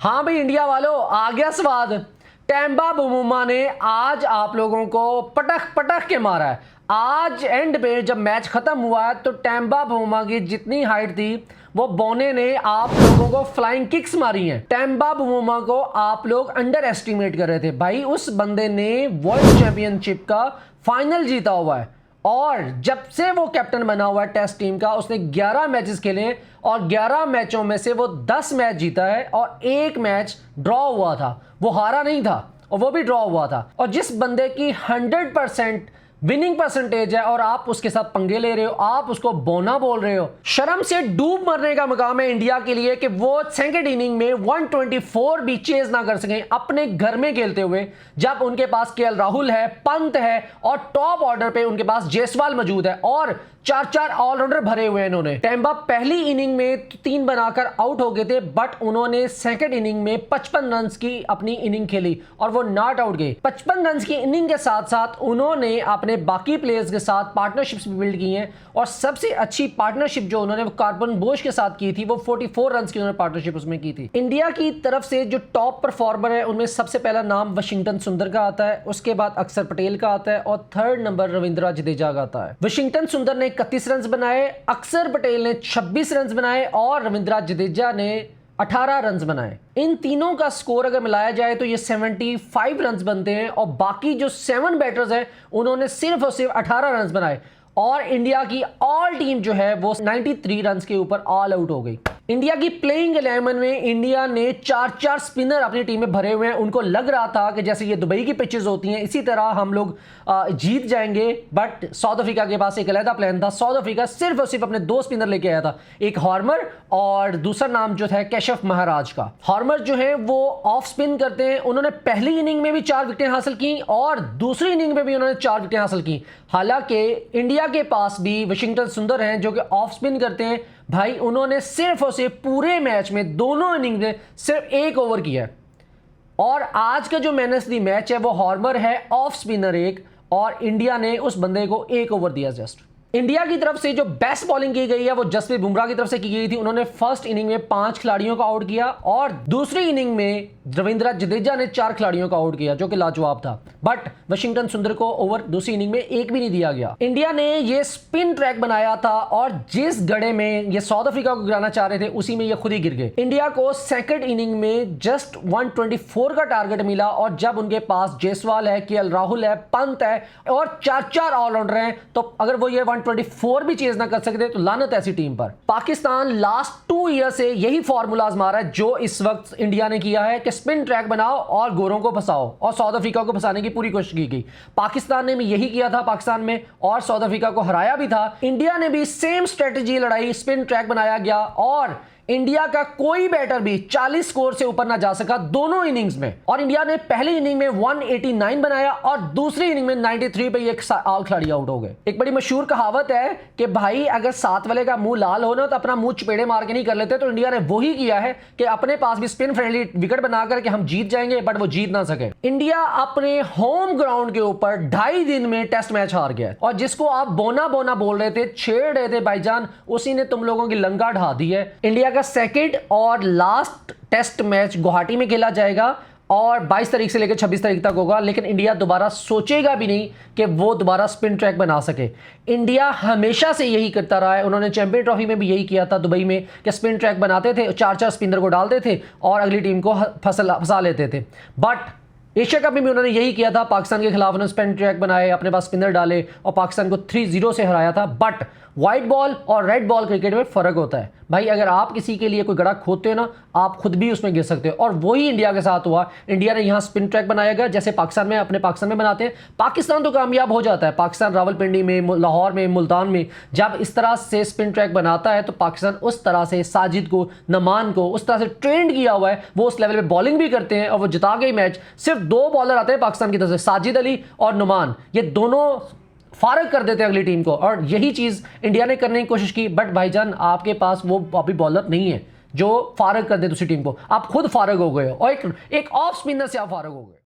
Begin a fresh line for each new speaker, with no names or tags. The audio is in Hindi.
हाँ भाई इंडिया वालों, आ गया स्वाद। टेम्बा बमूमा ने आज आप लोगों को पटक पटक के मारा है। आज एंड पे जब मैच खत्म हुआ है तो टेम्बा बमूमा की जितनी हाइट थी वो बोने ने आप लोगों को फ्लाइंग किक्स मारी हैं। टेम्बा बमूमा को आप लोग अंडर एस्टिमेट कर रहे थे। भाई उस बंदे ने वर्ल्ड चैंपियनशिप का फाइनल जीता हुआ है और जब से वो कैप्टन बना हुआ है टेस्ट टीम का, उसने 11 मैचेस खेले हैं और 11 मैचों में से वो 10 मैच जीता है और एक मैच ड्रॉ हुआ था। वो हारा नहीं था और वो भी ड्रॉ हुआ था। और जिस बंदे की 100% विनिंग परसेंटेज है और आप उसके साथ पंगे ले रहे हो, आप उसको बोना बोल रहे हो। शर्म से डूब मरने का मकाम है इंडिया के लिए कि वो सेकंड इनिंग में 124 भी चेज ना कर सकें अपने घर में खेलते हुए, जब उनके पास केएल राहुल है, पंत है और टॉप ऑर्डर पे उनके पास जायसवाल मौजूद है और चार ऑलराउंडर भरे हुए हैं इन्होंने। टेम्बा पहली इनिंग में 3 बनाकर आउट हो गए थे, बट उन्होंने सेकंड इनिंग में 55 रन की अपनी इनिंग खेली और वो नॉट आउट गए। 55 रन की इनिंग के साथ साथ उन्होंने अपने बाकी प्लेयर्स के साथ पार्टनरशिप्स भी बिल्ड की हैं और सबसे अच्छी पार्टनरशिप जो उन्होंने वो कार्बन बोश के साथ की थी, वो 44 रन की उन्होंने पार्टनरशिप उसमें की थी। इंडिया की तरफ से जो टॉप परफॉर्मर है उनमें सबसे पहला नाम वाशिंगटन सुंदर का आता है, उसके बाद अक्षर पटेल का आता है और थर्ड नंबर रविंद्र जडेजा का आता है। वाशिंगटन सुंदर ने 31 रन बनाए, अक्षर पटेल ने 26 रन बनाए और रविंद्र जडेजा ने 18 रन बनाए। इन तीनों का स्कोर अगर मिलाया जाए तो ये 75 रन बनते हैं और बाकी जो 7 बैटर्स हैं उन्होंने सिर्फ और सिर्फ 18 रन बनाए और इंडिया की ऑल टीम जो है वो 93 रन के ऊपर ऑल आउट हो गई। इंडिया की प्लेइंग 11 में इंडिया ने 4 स्पिनर अपनी टीम में भरे हुए हैं। उनको लग रहा था कि जैसे ये दुबई की पिचेस होती हैं इसी तरह हम लोग जीत जाएंगे, बट साउथ अफ्रीका के पास एक अलग प्लान था। साउथ अफ्रीका सिर्फ और सिर्फ अपने 2 स्पिनर लेके आया था, एक हार्मर और दूसरा नाम जो था केशव महाराज का। हार्मर जो है वो ऑफ स्पिन करते हैं। उन्होंने पहली इनिंग में भी 4 विकेटें हासिल की और दूसरी इनिंग में भी उन्होंने 4 विकेटें हासिल की। हालांकि इंडिया के पास भी वाशिंगटन सुंदर हैं जो कि ऑफ स्पिन करते हैं। भाई उन्होंने सिर्फ और सिर्फ पूरे मैच में दोनों इनिंग में सिर्फ 1 ओवर किया है और आज का जो मैन ऑफ द मैच है वो हार्मर है, ऑफ स्पिनर एक, और इंडिया ने उस बंदे को 1 ओवर दिया जस्ट। इंडिया की तरफ से जो बेस्ट बॉलिंग की गई है वो जसप्रीत बुमराह की तरफ से की गई थी। उन्होंने फर्स्ट इनिंग में 5 खिलाड़ियों को आउट किया और दूसरी इनिंग में रविंद्र जडेजा ने 4 खिलाड़ियों को आउट किया जो कि लाजवाब था, बट वाशिंगटन सुंदर को ओवर दूसरी इनिंग में एक भी नहीं दिया गया। इंडिया ने ये स्पिन ट्रैक बनाया था और जिस गड़े में ये साउथ अफ्रीका को गिराना चाह रहे थे उसी में ये खुद ही गिर गए। इंडिया को सेकंड इनिंग में जस्ट 124 का टारगेट मिला और जब उनके पास जायसवाल है, केएल राहुल है, पंत है और 4 ऑलराउंडर हैं, तो अगर वो ये 124 भी चेज ना कर सकते तो लानत ऐसी टीम पर। पाकिस्तान लास्ट 2 ईयर से यही फॉर्मूला आजमा रहा है जो इस वक्त इंडिया ने किया है कि स्पिन ट्रैक बनाओ और गोरों को फंसाओ, और साउथ अफ्रीका को फंसाने की पूरी कोशिश की गई। पाकिस्तान ने भी यही किया था पाकिस्तान में और साउथ अफ्रीका को हराया भी था। इंडिया ने भी सेम स्ट्रेटेजी लड़ाई, स्पिन ट्रैक बनाया गया और इंडिया का कोई बैटर भी 40 स्कोर से ऊपर ना जा सका दोनों इनिंग्स में। और इंडिया ने पहली इनिंग में 189 बनाया और दूसरी इनिंग में 93 पे एक ऑल खिलाड़ी आउट हो गए। एक बड़ी मशहूर कहावत है कि भाई अगर साथ वाले का मुंह लाल हो ना तो अपना मुंह चपेड़े मार के नहीं कर लेते, तो इंडिया ने वही किया है कि अपने पास भी स्पिन फ्रेंडली विकेट बनाकर के हम जीत जाएंगे, बट वो जीत ना सके। इंडिया अपने होम ग्राउंड के ऊपर 2.5 दिन में टेस्ट मैच हार गया और जिसको आप बोना बोना बोल रहे थे, छेड़ रहे थे भाईजान, उसी ने तुम लोगों की लंका ढा दी है। इंडिया सेकंड और लास्ट टेस्ट मैच गुवाहाटी में खेला जाएगा और 22 तारीख से लेकर 26 तारीख तक होगा, लेकिन इंडिया दोबारा सोचेगा भी नहीं कि वो दोबारा स्पिन ट्रैक बना सके। इंडिया हमेशा से यही करता रहा है। उन्होंने चैंपियन ट्रॉफी में भी यही किया था दुबई में कि स्पिन ट्रैक बनाते थे, 4 स्पिनर को डालते थे और अगली टीम को फंसा लेते थे। बट एशिया कप में भी उन्होंने यही किया था, पाकिस्तान के खिलाफ उन्होंने स्पिन ट्रैक बनाए, अपने पास स्पिनर डाले और पाकिस्तान को 3-0 से हराया था। बट व्हाइट बॉल और रेड बॉल क्रिकेट में फर्क होता है भाई। अगर आप किसी के लिए कोई गड़ा खोदते हो ना, आप खुद भी उसमें गिर सकते हो और वही इंडिया के साथ हुआ। इंडिया ने यहां स्पिन ट्रैक बनाया गया जैसे पाकिस्तान में अपने पाकिस्तान में बनाते हैं। पाकिस्तान तो कामयाब हो जाता है, पाकिस्तान रावलपिंडी में, लाहौर में, मुल्तान में जब इस तरह से स्पिन ट्रैक बनाता है तो पाकिस्तान उस तरह से साजिद को, नमान को उस तरह से ट्रेंड किया हुआ है, वो उस लेवल पे बॉलिंग भी करते हैं और वो जिता गए मैच। सिर्फ 2 बॉलर आते हैं पाकिस्तान की तरफ से, साजिद अली और नुमान, ये दोनों फारग कर देते हैं अगली टीम को और यही चीज इंडिया ने करने की कोशिश की। बट भाईजान आपके पास वो अभी बॉलर नहीं है जो फारग कर दे दूसरी टीम को, आप खुद फारग हो गए हो और एक ऑफ स्पिनर से आप फारग हो गए।